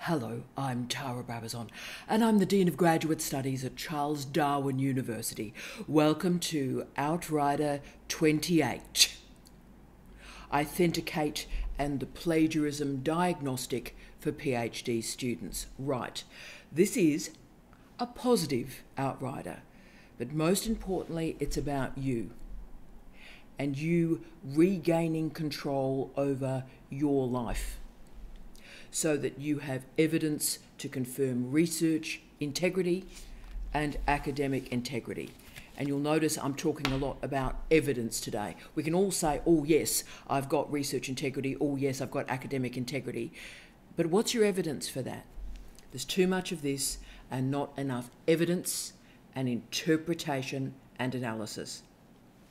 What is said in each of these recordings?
Hello, I'm Tara Brabazon, and I'm the Dean of Graduate Studies at Charles Darwin University. Welcome to Outrider 28, iThenticate and the plagiarism diagnostic for PhD students. Right, this is a positive Outrider, but most importantly, it's about you and you regaining control over your life, so that you have evidence to confirm research integrity and academic integrity. And you'll notice I'm talking a lot about evidence today. We can all say, oh yes, I've got research integrity, oh yes, I've got academic integrity. But what's your evidence for that? There's too much of this and not enough evidence and interpretation and analysis.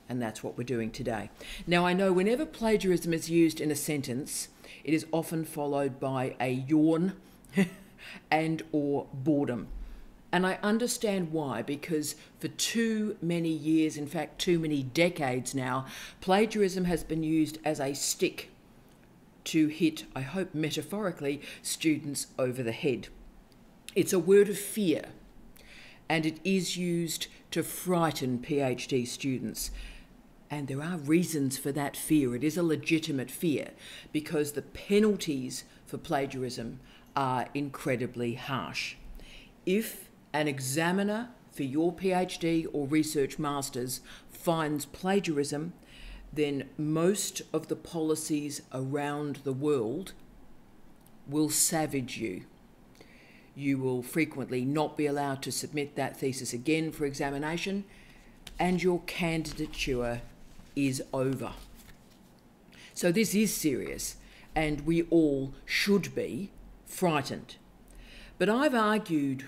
And that's what we're doing today. Now, I know whenever plagiarism is used in a sentence, it is often followed by a yawn and or boredom. And I understand why, because for too many years, in fact, too many decades now, plagiarism has been used as a stick to hit, I hope metaphorically, students over the head. It's a word of fear, and it is used to frighten PhD students. And there are reasons for that fear. It is a legitimate fear because the penalties for plagiarism are incredibly harsh. If an examiner for your PhD or research masters finds plagiarism, then most of the policies around the world will savage you. You will frequently not be allowed to submit that thesis again for examination, and your candidature is over. So this is serious, and we all should be frightened. But I've argued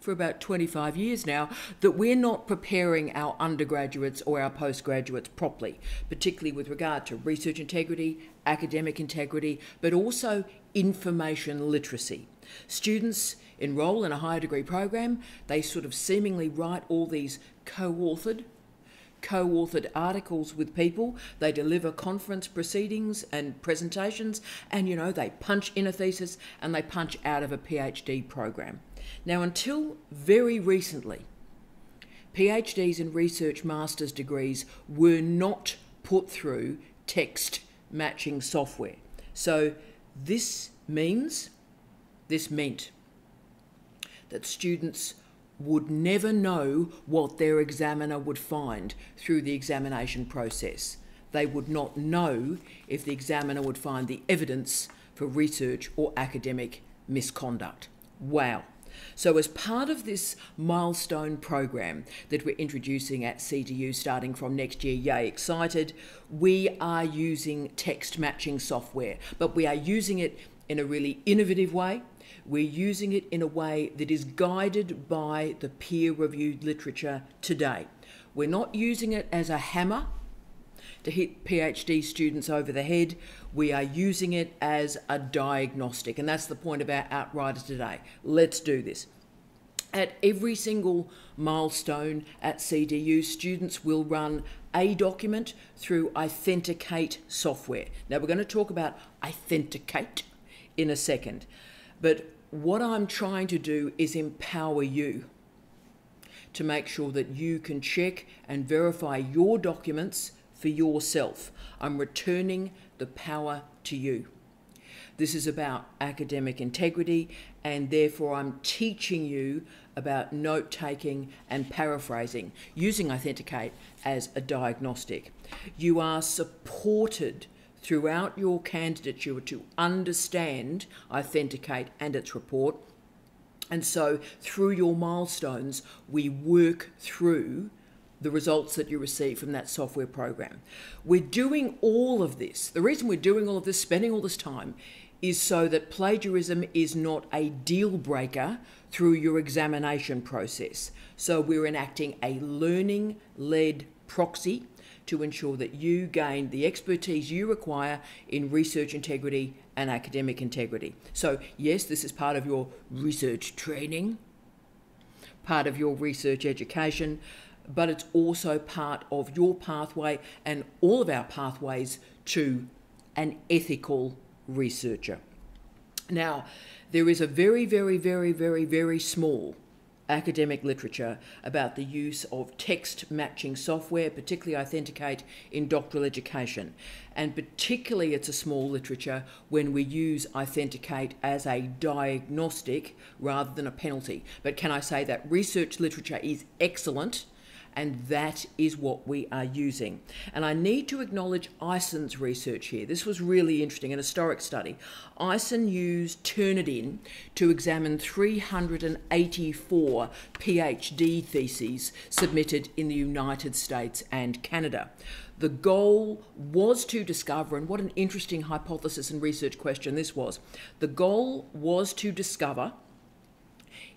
for about 25 years now that we're not preparing our undergraduates or our postgraduates properly, particularly with regard to research integrity, academic integrity, but also information literacy. Students enroll in a higher degree program, they sort of seemingly write all these co-authored articles with people, they deliver conference proceedings and presentations, and they punch in a thesis and they punch out of a PhD program. Now, until very recently, PhDs and research master's degrees were not put through text matching software. So this meant that students would never know what their examiner would find through the examination process. They would not know if the examiner would find the evidence for research or academic misconduct. Wow. So as part of this milestone program that we're introducing at CDU starting from next year, yay, excited, we are using text matching software, but we are using it in a really innovative way. We're using it in a way that is guided by the peer-reviewed literature today. We're not using it as a hammer to hit PhD students over the head. We are using it as a diagnostic, and that's the point of our Outrider today. Let's do this. At every single milestone at CDU, students will run a document through iThenticate software. Now, we're going to talk about iThenticate in a second. But what I'm trying to do is empower you to make sure that you can check and verify your documents for yourself. I'm returning the power to you. This is about academic integrity, and therefore I'm teaching you about note-taking and paraphrasing, using iThenticate as a diagnostic. You are supported throughout your candidature to understand iThenticate and its report. And so through your milestones, we work through the results that you receive from that software program. We're doing all of this. The reason we're doing all of this, spending all this time, is so that plagiarism is not a deal breaker through your examination process. So we're enacting a learning-led proxy to ensure that you gain the expertise you require in research integrity and academic integrity. So yes, this is part of your research training, part of your research education, but it's also part of your pathway and all of our pathways to an ethical researcher. Now, there is a very, very, very, very, very small academic literature about the use of text matching software, particularly Authenticate, in doctoral education. And particularly it's a small literature when we use Authenticate as a diagnostic rather than a penalty. But can I say that research literature is excellent, and that is what we are using. And I need to acknowledge Eison's research here. This was really interesting, an historic study. Eison used Turnitin to examine 384 PhD theses submitted in the United States and Canada. The goal was to discover, and what an interesting hypothesis and research question this was, the goal was to discover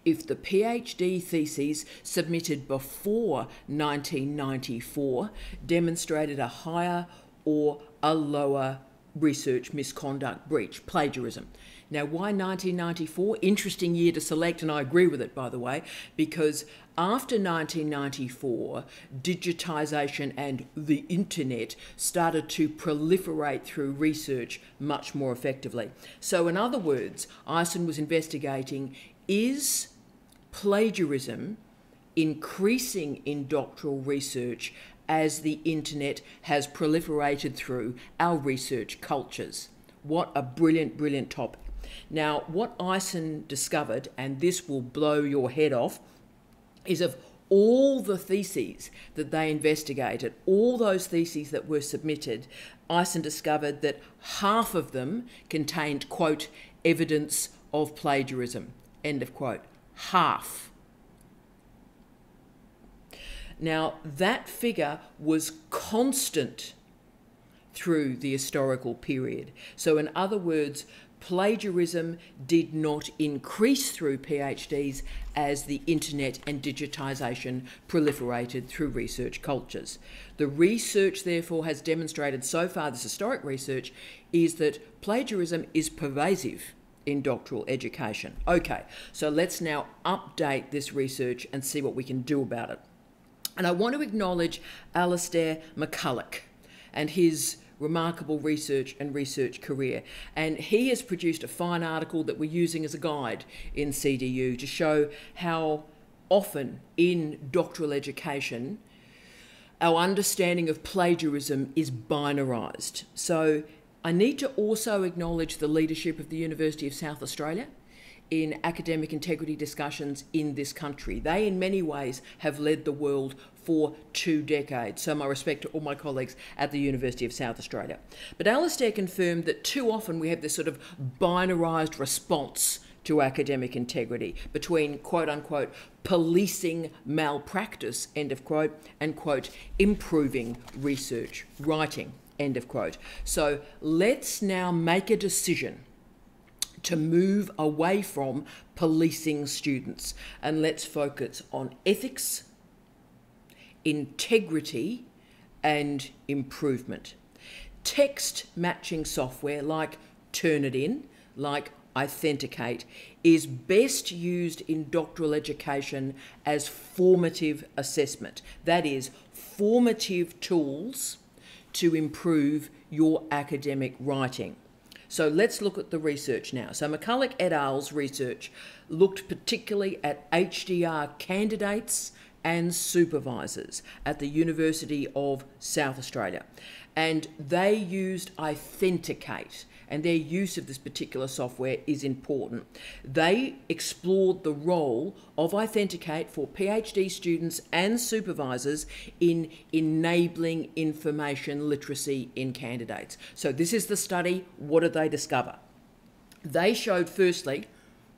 if the PhD theses submitted before 1994 demonstrated a higher or a lower research misconduct breach, plagiarism. Now, why 1994? Interesting year to select, and I agree with it, by the way, because after 1994, digitisation and the internet started to proliferate through research much more effectively. So in other words, Eison was investigating, is plagiarism increasing in doctoral research as the internet has proliferated through our research cultures? What a brilliant, brilliant topic. Now, what Eison discovered, and this will blow your head off, is of all the theses that they investigated, all those theses that were submitted, Eison discovered that half of them contained, quote, evidence of plagiarism, end of quote. Half. Now, that figure was constant through the historical period. So in other words, plagiarism did not increase through PhDs as the internet and digitisation proliferated through research cultures. The research, therefore, has demonstrated so far, this historic research, is that plagiarism is pervasive in doctoral education. Okay, so let's now update this research and see what we can do about it. And I want to acknowledge Alistair McCulloch and his remarkable research and research career. And he has produced a fine article that we're using as a guide in CDU to show how often in doctoral education our understanding of plagiarism is binarised. So I need to also acknowledge the leadership of the University of South Australia in academic integrity discussions in this country. They, in many ways, have led the world for 2 decades. So my respect to all my colleagues at the University of South Australia. But Alistair confirmed that too often we have this sort of binarised response to academic integrity between, quote unquote, policing malpractice, end of quote, and, quote, improving research writing, end of quote. So let's now make a decision to move away from policing students, and let's focus on ethics, integrity, and improvement. Text matching software like Turnitin, like Authenticate, is best used in doctoral education as formative assessment. That is, formative tools to improve your academic writing. So let's look at the research now. So McCulloch et al.'s research looked particularly at HDR candidates and supervisors at the University of South Australia. And they used Authenticate, and their use of this particular software is important. They explored the role of Authenticate for PhD students and supervisors in enabling information literacy in candidates. So this is the study. What did they discover? They showed, firstly,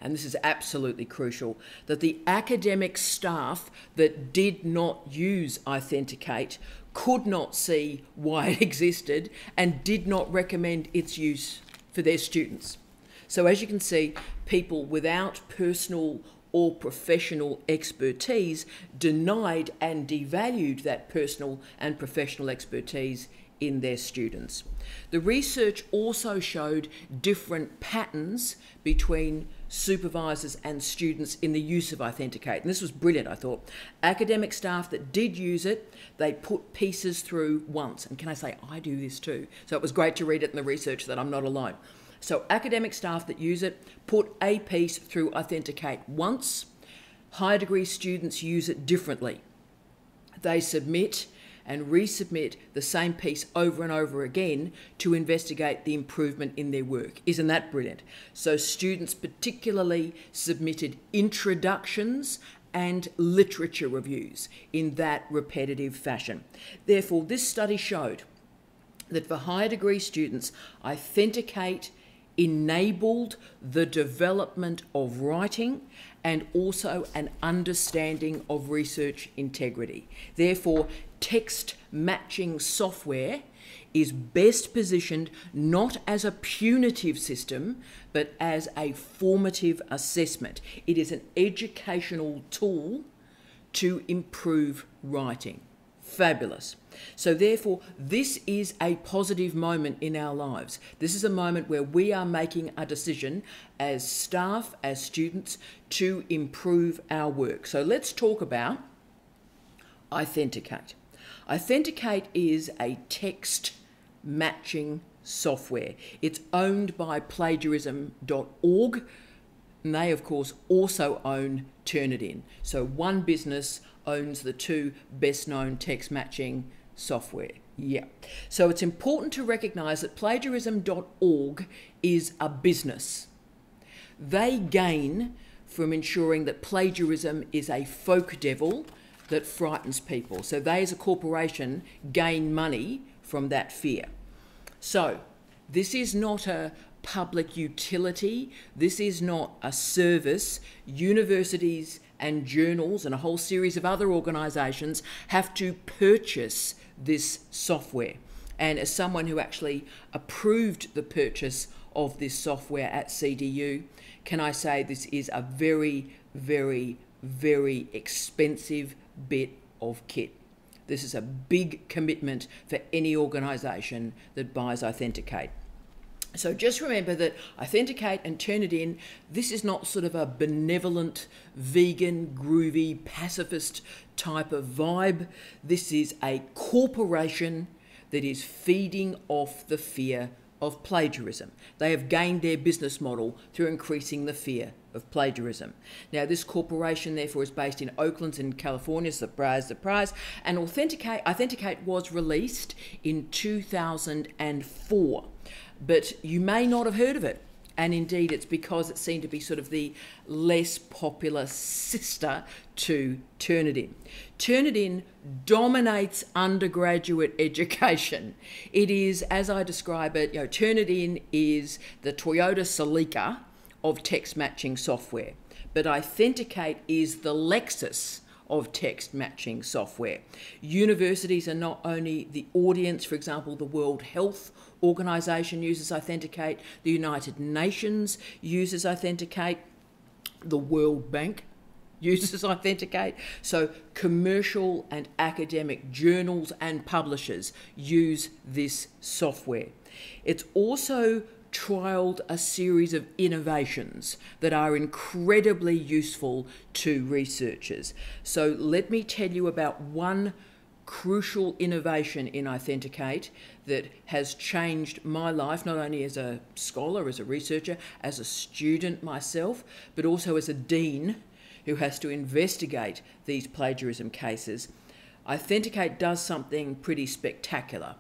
and this is absolutely crucial, that the academic staff that did not use Authenticate could not see why it existed and did not recommend its use for their students. So as you can see, people without personal or professional expertise denied and devalued that personal and professional expertise in their students. The research also showed different patterns between supervisors and students in the use of Authenticate. And this was brilliant, I thought. Academic staff that did use it, they put pieces through once. And can I say, I do this too. So it was great to read it in the research that I'm not alone. So academic staff that use it put a piece through Authenticate once. Higher degree students use it differently. They submit and resubmit the same piece over and over again to investigate the improvement in their work. Isn't that brilliant? So students particularly submitted introductions and literature reviews in that repetitive fashion. Therefore, this study showed that for higher degree students, Authenticate enabled the development of writing and also an understanding of research integrity. Therefore, text matching software is best positioned not as a punitive system, but as a formative assessment. It is an educational tool to improve writing. Fabulous. So therefore, this is a positive moment in our lives. This is a moment where we are making a decision as staff, as students, to improve our work. So let's talk about Authenticate. Authenticate is a text matching software. It's owned by plagiarism.org, and they, of course, also own Turnitin. So one business owns the two best-known text matching software. Yeah. So it's important to recognise that plagiarism.org is a business. They gain from ensuring that plagiarism is a folk devil that frightens people. So they as a corporation gain money from that fear. So this is not a public utility. This is not a service. Universities and journals and a whole series of other organisations have to purchase this software. And as someone who actually approved the purchase of this software at CDU, can I say this is a very, very, very expensive bit of kit. This is a big commitment for any organisation that buys Authenticate. So just remember that Authenticate and Turnitin, this is not sort of a benevolent, vegan, groovy, pacifist type of vibe. This is a corporation that is feeding off the fear of plagiarism. They have gained their business model through increasing the fear of plagiarism. Now, this corporation, therefore, is based in Oakland in California, surprise, surprise, and Authenticate was released in 2004. But you may not have heard of it. And indeed, it's because it seemed to be sort of the less popular sister to Turnitin. Turnitin dominates undergraduate education. It is, as I describe it, Turnitin is the Toyota Celica of text matching software. But Authenticate is the Lexus of text matching software. Universities are not only the audience, for example, the World Health Organization uses Authenticate, the United Nations uses Authenticate, the World Bank uses Authenticate. So commercial and academic journals and publishers use this software. It's also trialled a series of innovations that are incredibly useful to researchers. So let me tell you about one crucial innovation in Authenticate that has changed my life, not only as a scholar, as a researcher, as a student myself, but also as a dean who has to investigate these plagiarism cases. Authenticate does something pretty spectacular.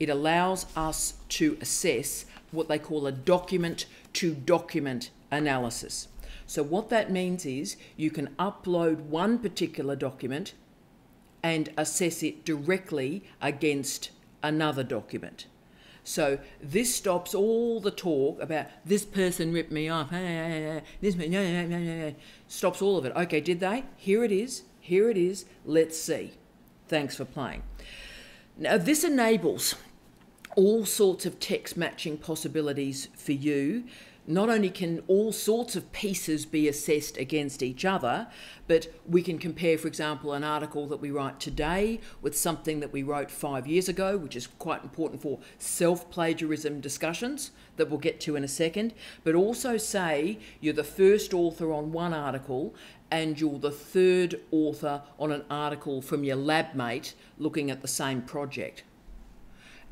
It allows us to assess what they call a document-to-document analysis. So what that means is you can upload one particular document and assess it directly against another document. So this stops all the talk about this person ripped me off, this person, stops all of it. Okay, did they? Here it is, let's see. Thanks for playing. Now this enables all sorts of text matching possibilities for you. Not only can all sorts of pieces be assessed against each other, but we can compare, for example, an article that we write today with something that we wrote 5 years ago, which is quite important for self-plagiarism discussions that we'll get to in a second, but also say you're the first author on one article and you're the third author on an article from your lab mate looking at the same project.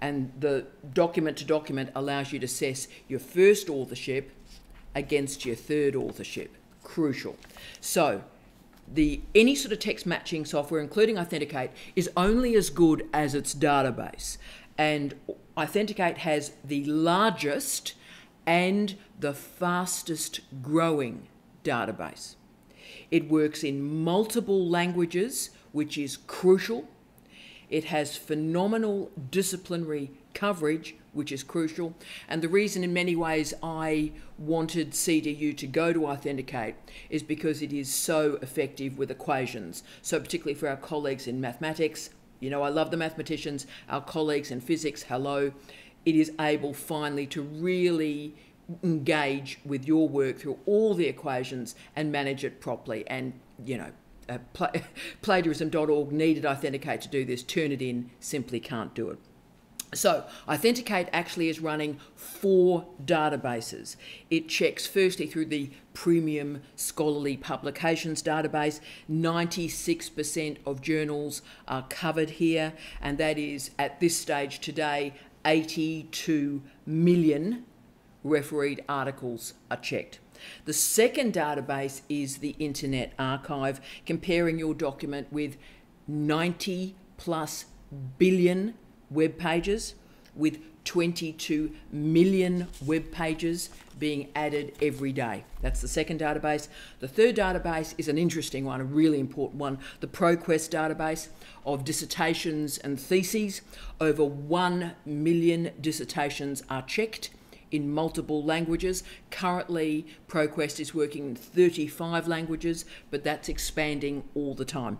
And the document to document allows you to assess your first authorship against your third authorship. Crucial. So any sort of text matching software, including IThenticate, is only as good as its database. And IThenticate has the largest and the fastest growing database. It works in multiple languages, which is crucial. It has phenomenal disciplinary coverage, which is crucial. And the reason in many ways I wanted CDU to go to IThenticate is because it is so effective with equations. So particularly for our colleagues in mathematics, I love the mathematicians, our colleagues in physics, hello. It is able finally to really engage with your work through all the equations and manage it properly. And, plagiarism.org needed IThenticate to do this. Turnitin simply can't do it. So IThenticate actually is running 4 databases. It checks firstly through the premium scholarly publications database. 96% of journals are covered here, and that is, at this stage today, 82 million refereed articles are checked. The second database is the Internet Archive, comparing your document with 90 plus billion web pages, with 22 million web pages being added every day. That's the second database. The third database is an interesting one, a really important one, the ProQuest database of dissertations and theses. Over 1 million dissertations are checked in multiple languages. Currently, ProQuest is working in 35 languages, but that's expanding all the time.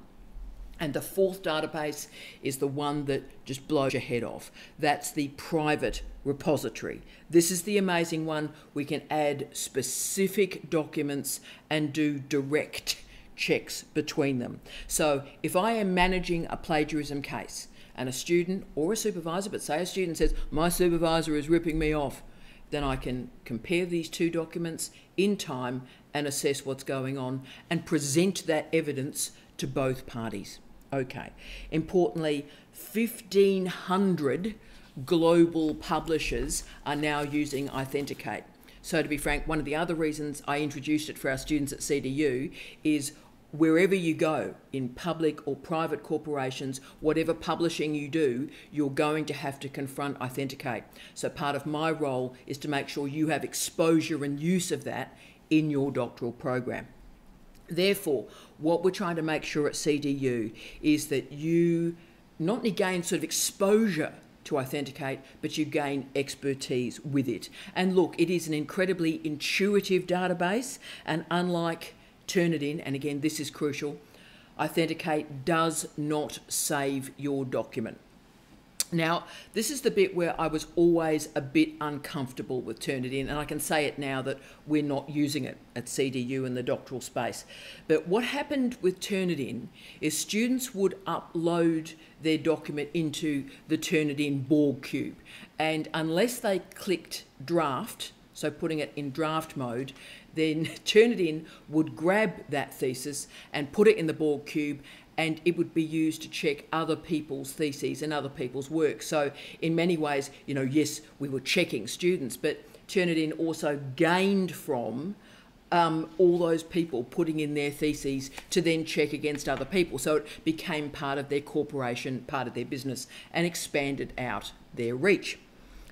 And the fourth database is the one that just blows your head off. That's the private repository. This is the amazing one. We can add specific documents and do direct checks between them. So if I am managing a plagiarism case and a student or a supervisor, but say a student says, my supervisor is ripping me off, then I can compare these 2 documents in time and assess what's going on and present that evidence to both parties. Okay. Importantly, 1,500 global publishers are now using IThenticate. So to be frank, one of the other reasons I introduced it for our students at CDU is wherever you go, in public or private corporations, whatever publishing you do, you're going to have to confront IThenticate. So part of my role is to make sure you have exposure and use of that in your doctoral program. Therefore, what we're trying to make sure at CDU is that you not only gain sort of exposure to IThenticate, but you gain expertise with it. And look, it is an incredibly intuitive database, and unlike Turnitin, and again, this is crucial, IThenticate does not save your document. Now, this is the bit where I was always a bit uncomfortable with Turnitin, and I can say it now that we're not using it at CDU in the doctoral space. But what happened with Turnitin is students would upload their document into the Turnitin Borg cube, and unless they clicked draft, so putting it in draft mode, then Turnitin would grab that thesis and put it in the Borg cube, and it would be used to check other people's theses and other people's work. So in many ways, yes, we were checking students, but Turnitin also gained from all those people putting in their theses to then check against other people. So it became part of their corporation, part of their business, and expanded out their reach.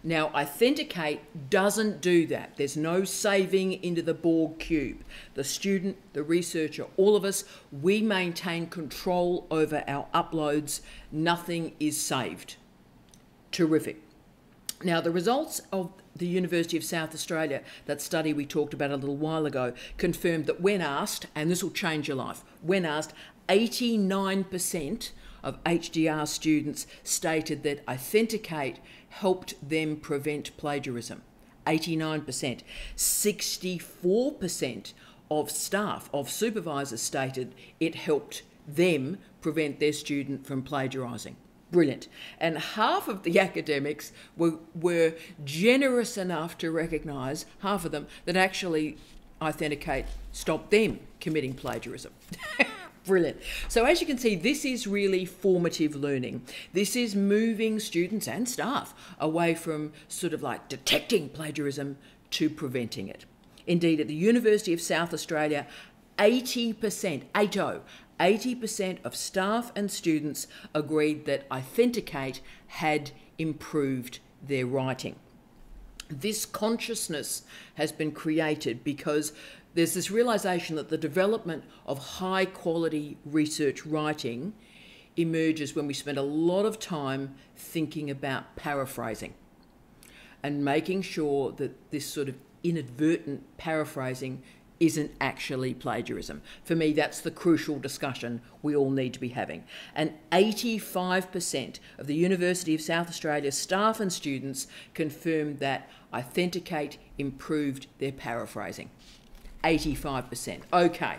Now, IThenticate doesn't do that. There's no saving into the Borg cube. The student, the researcher, all of us, we maintain control over our uploads. Nothing is saved. Terrific. Now, the results of the University of South Australia, that study we talked about a little while ago, confirmed that when asked, and this will change your life, when asked, 89% of HDR students stated that IThenticate helped them prevent plagiarism. 89%. 64% of staff, of supervisors stated it helped them prevent their student from plagiarising. Brilliant. And half of the academics were generous enough to recognise, half of them, that actually IThenticate stopped them committing plagiarism. Brilliant. So as you can see, this is really formative learning. This is moving students and staff away from sort of like detecting plagiarism to preventing it. Indeed, at the University of South Australia, 80% of staff and students agreed that iThenticate had improved their writing. This consciousness has been created because there's this realisation that the development of high quality research writing emerges when we spend a lot of time thinking about paraphrasing and making sure that this sort of inadvertent paraphrasing isn't actually plagiarism. For me, that's the crucial discussion we all need to be having. And 85% of the University of South Australia staff and students confirmed that iThenticate improved their paraphrasing. 85%. Okay.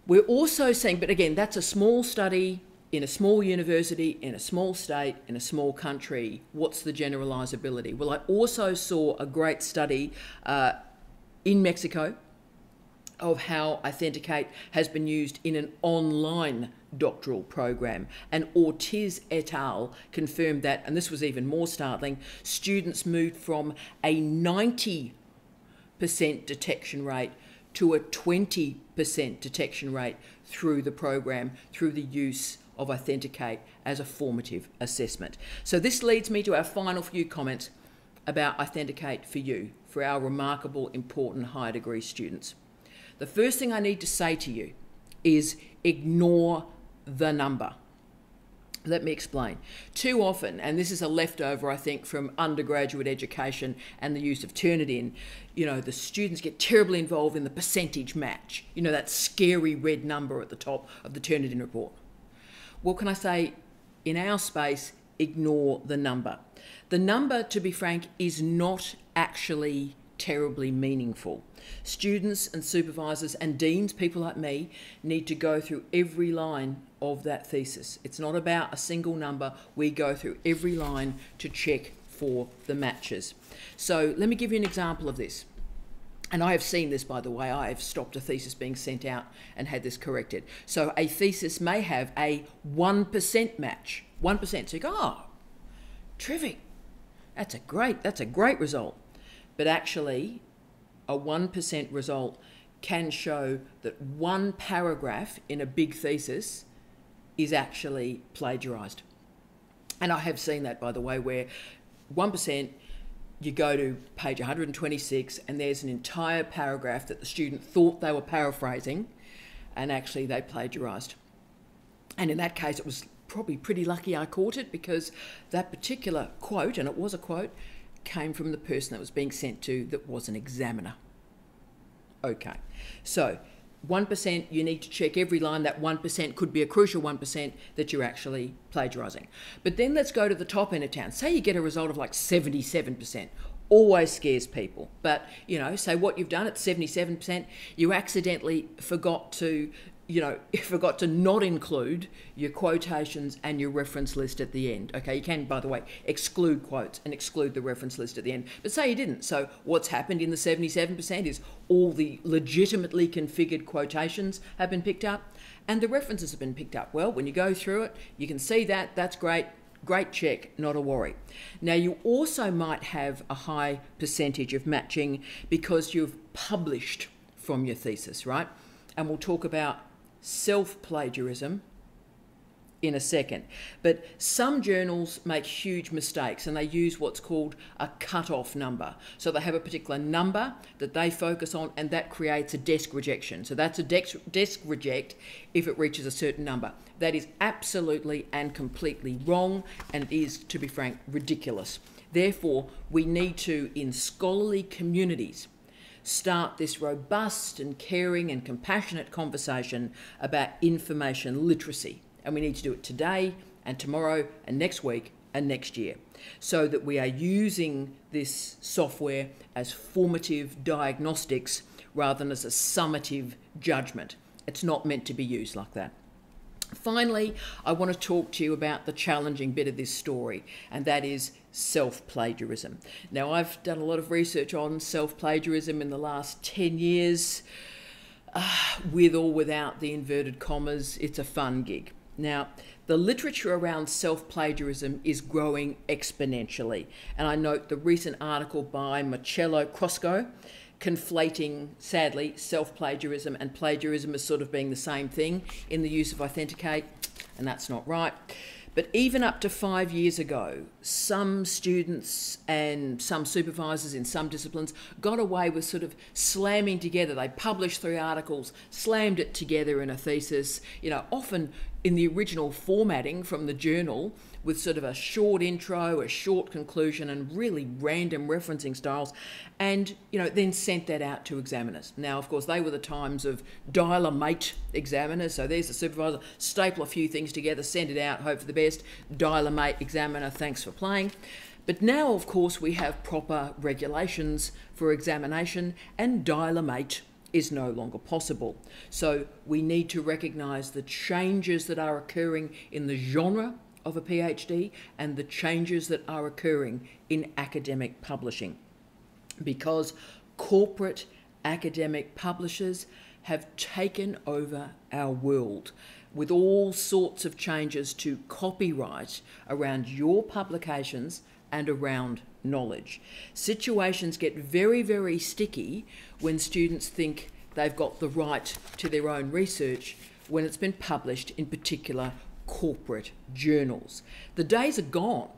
We're also seeing, but again, that's a small study in a small university, in a small state, in a small country. What's the generalisability? Well, I also saw a great study in Mexico of how iThenticate has been used in an online doctoral program. And Ortiz et al. Confirmed that, and this was even more startling, students moved from a 90% detection rate to a 20% detection rate through the program, through the use of iThenticate as a formative assessment. So this leads me to our final few comments about iThenticate for you, for our remarkable, important higher degree students. The first thing I need to say to you is ignore the number. Let me explain. Too often, and this is a leftover, I think, from undergraduate education and the use of Turnitin, the students get terribly involved in the percentage match, that scary red number at the top of the Turnitin report. What can I say? In our space, ignore the number. The number, to be frank, is not actually terribly meaningful. Students and supervisors and deans, people like me, need to go through every line of that thesis. It's not about a single number. We go through every line to check for the matches. So let me give you an example of this. And I have seen this, by the way. I have stopped a thesis being sent out and had this corrected. So a thesis may have a 1% match. 1%. So you go, oh, terrific. That's a great result. But actually, a 1% result can show that one paragraph in a big thesis is actually plagiarised. And I have seen that, by the way, where 1%, you go to page 126 and there's an entire paragraph that the student thought they were paraphrasing and actually they plagiarised. And in that case, it was probably pretty lucky I caught it, because that particular quote, and it was a quote, came from the person that was being sent to that was an examiner. Okay, so 1%, you need to check every line. That 1% could be a crucial 1% that you're actually plagiarising. But then let's go to the top end of town. Say you get a result of like 77%. Always scares people. But, say what you've done at 77%, you accidentally forgot to not include your quotations and your reference list at the end. Okay, you can, by the way, exclude quotes and exclude the reference list at the end. But say you didn't. So what's happened in the 77% is all the legitimately configured quotations have been picked up and the references have been picked up. Well, when you go through it, you can see that. That's great. Great check, not a worry. Now, you also might have a high percentage of matching because you've published from your thesis, right? And we'll talk about self-plagiarism in a second. But some journals make huge mistakes and they use what's called a cut-off number. So they have a particular number that they focus on and that creates a desk rejection. So that's a desk reject if it reaches a certain number. That is absolutely and completely wrong and is, to be frank, ridiculous. Therefore, we need to, in scholarly communities, start this robust and caring and compassionate conversation about information literacy. And we need to do it today and tomorrow and next week and next year, so that we are using this software as formative diagnostics rather than as a summative judgment. It's not meant to be used like that. Finally, I want to talk to you about the challenging bit of this story, and that is self-plagiarism. Now, I've done a lot of research on self-plagiarism in the last 10 years. with or without the inverted commas, it's a fun gig. Now, the literature around self-plagiarism is growing exponentially. And I note the recent article by Marcello Crosco conflating, sadly, self-plagiarism and plagiarism as sort of being the same thing in the use of iThenticate, and that's not right. But even up to 5 years ago, some students and some supervisors in some disciplines got away with sort of slamming together. They published 3 articles, slammed it together in a thesis, often in the original formatting from the journal with sort of a short intro, a short conclusion, and really random referencing styles, and then sent that out to examiners. Now, of course, they were the times of dial-a-mate examiners, so there's the supervisor, staple a few things together, send it out, hope for the best, dial-a-mate examiner, thanks for playing. But now, of course, we have proper regulations for examination, and dial-a-mate is no longer possible. So we need to recognise the changes that are occurring in the genre of a PhD and the changes that are occurring in academic publishing, because corporate academic publishers have taken over our world with all sorts of changes to copyright around your publications and around knowledge. Situations get very, very sticky when students think they've got the right to their own research when it's been published in particular corporate journals. The days are gone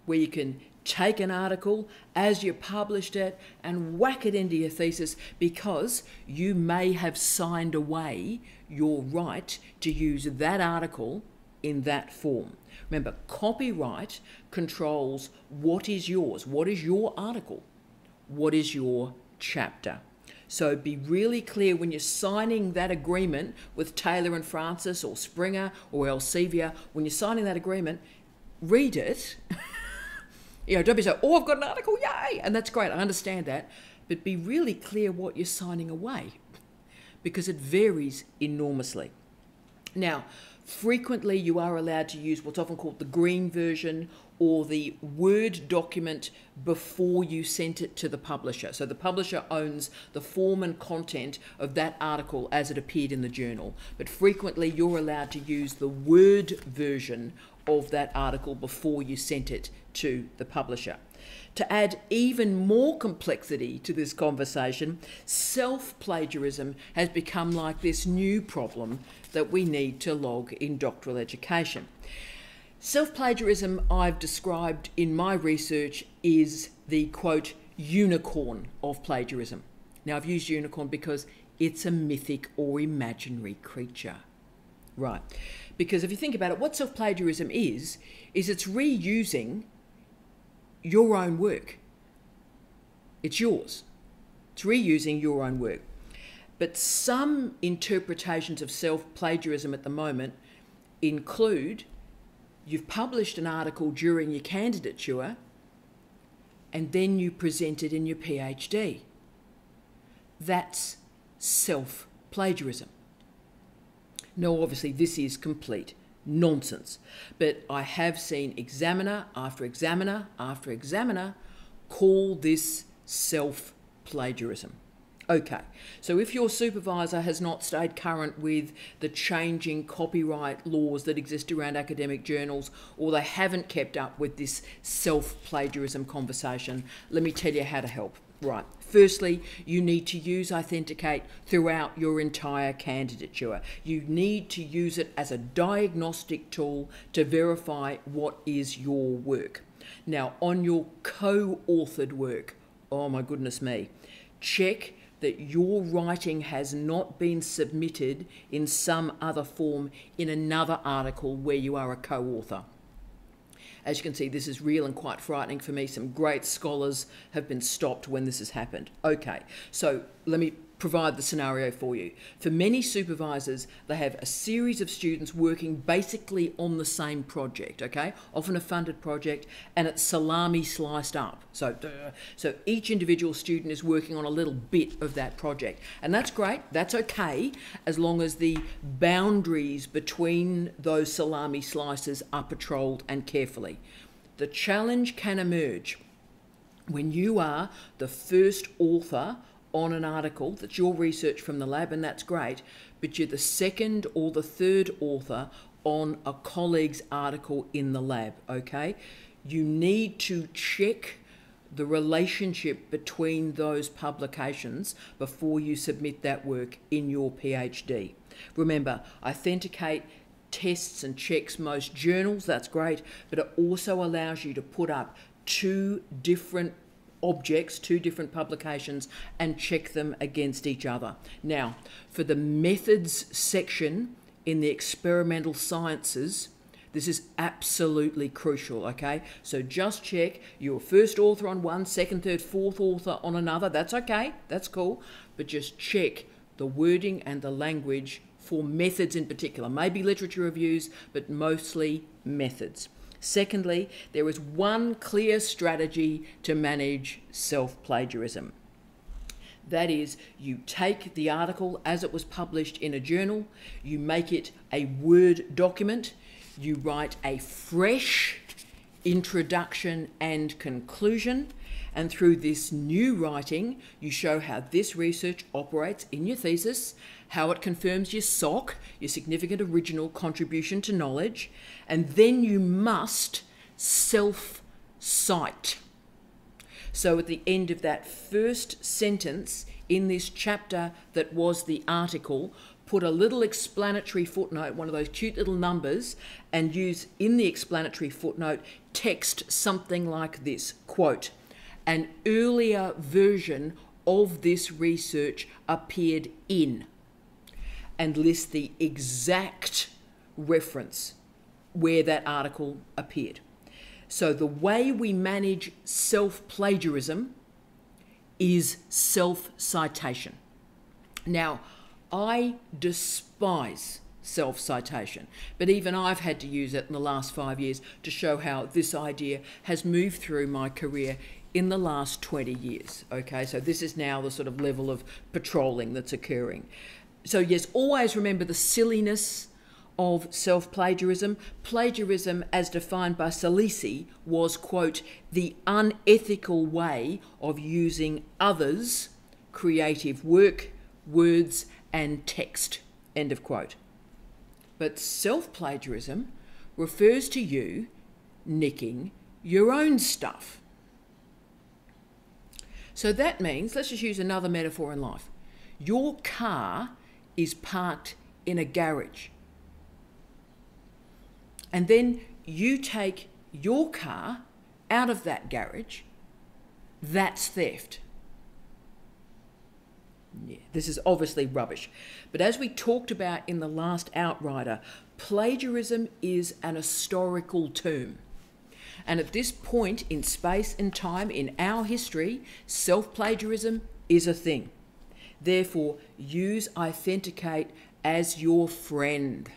where you can take an article as you published it and whack it into your thesis because you may have signed away your right to use that article in that form. Remember, copyright controls what is yours. What is your article? What is your chapter? So be really clear when you're signing that agreement with Taylor and Francis or Springer or Elsevier. When you're signing that agreement, read it. Don't be so, I've got an article, yay! And that's great, I understand that. But be really clear what you're signing away because it varies enormously. Now, frequently you are allowed to use what's often called the green version or the Word document before you sent it to the publisher. So the publisher owns the form and content of that article as it appeared in the journal. But frequently you're allowed to use the Word version of that article before you sent it to the publisher. To add even more complexity to this conversation, self-plagiarism has become like this new problem that we need to log in doctoral education. Self-plagiarism I've described in my research is the, quote, unicorn of plagiarism. Now, I've used unicorn because it's a mythic or imaginary creature. Right. Because if you think about it, what self-plagiarism is it's reusing your own work. It's yours. It's reusing your own work. But some interpretations of self-plagiarism at the moment include you've published an article during your candidature and then you present it in your PhD. That's self-plagiarism. Now, obviously, this is complete nonsense, but I have seen examiner after examiner after examiner call this self-plagiarism. Okay, so if your supervisor has not stayed current with the changing copyright laws that exist around academic journals, or they haven't kept up with this self-plagiarism conversation, let me tell you how to help. Right, firstly, you need to use iThenticate throughout your entire candidature. You need to use it as a diagnostic tool to verify what is your work. Now, on your co-authored work, oh my goodness me, check that your writing has not been submitted in some other form in another article where you are a co-author. As you can see, this is real and quite frightening for me. Some great scholars have been stopped when this has happened. Okay, so let me provide the scenario for you. For many supervisors, they have a series of students working basically on the same project, okay? Often a funded project, and it's salami sliced up. So each individual student is working on a little bit of that project. And that's great, that's okay, as long as the boundaries between those salami slices are patrolled and carefully. The challenge can emerge when you are the first author on an article that's your research from the lab, and that's great, but you're the second or the third author on a colleague's article in the lab, okay? You need to check the relationship between those publications before you submit that work in your PhD. Remember, IThenticate tests and checks most journals, that's great, but it also allows you to put up two different objects, two different publications, and check them against each other. Now, for the methods section in the experimental sciences, this is absolutely crucial, okay? So just check your first author on one, second, third, fourth author on another. That's okay, that's cool. But just check the wording and the language for methods in particular. Maybe literature reviews, but mostly methods. Secondly, there is one clear strategy to manage self-plagiarism. That is, you take the article as it was published in a journal, you make it a Word document, you write a fresh introduction and conclusion, and through this new writing, you show how this research operates in your thesis, how it confirms your SOC, your significant original contribution to knowledge, and then you must self-cite. So at the end of that first sentence in this chapter that was the article, put a little explanatory footnote, one of those cute little numbers, and use in the explanatory footnote text something like this, quote, "An earlier version of this research appeared in," and list the exact reference where that article appeared. So the way we manage self-plagiarism is self-citation. Now, I despise self-citation, but even I've had to use it in the last 5 years to show how this idea has moved through my career in the last 20 years, okay? So this is now the sort of level of patrolling that's occurring. So yes, always remember the silliness of self-plagiarism. Plagiarism, as defined by Salisi, was, quote, "the unethical way of using others' creative work, words, and text," end of quote. But self-plagiarism refers to you nicking your own stuff. So that means, let's just use another metaphor in life. Your car is parked in a garage. And then you take your car out of that garage. That's theft. Yeah, this is obviously rubbish. But as we talked about in the last Outrider, plagiarism is an historical term. And at this point in space and time in our history, self-plagiarism is a thing. Therefore, use IThenticate as your friend,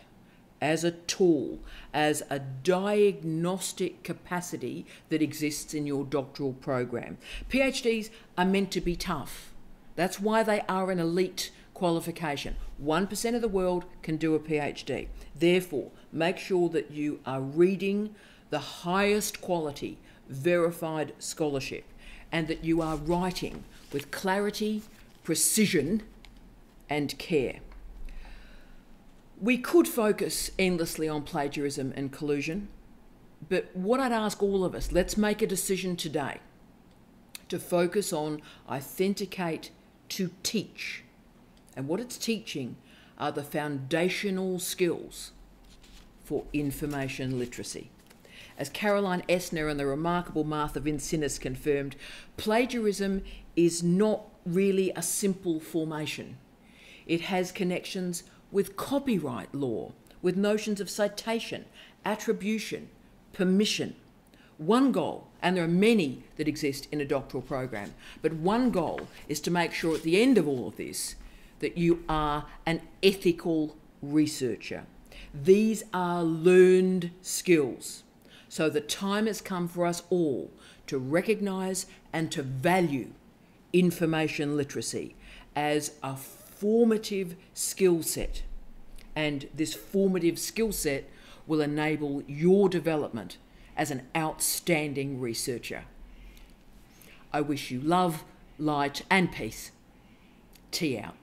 as a tool, as a diagnostic capacity that exists in your doctoral program. PhDs are meant to be tough. That's why they are an elite qualification. 1% of the world can do a PhD. Therefore, make sure that you are reading the highest quality, verified scholarship, and that you are writing with clarity, precision, and care. We could focus endlessly on plagiarism and collusion, but what I'd ask all of us, let's make a decision today to focus on IThenticate to teach. And what it's teaching are the foundational skills for information literacy. As Caroline Essner and the remarkable Martha Vincinus confirmed, plagiarism is not really a simple formation. It has connections with copyright law, with notions of citation, attribution, permission. One goal, and there are many that exist in a doctoral program, but one goal is to make sure at the end of all of this that you are an ethical researcher. These are learned skills. So the time has come for us all to recognise and to value information literacy as a formative skill set. And this formative skill set will enable your development as an outstanding researcher. I wish you love, light, and peace. T out.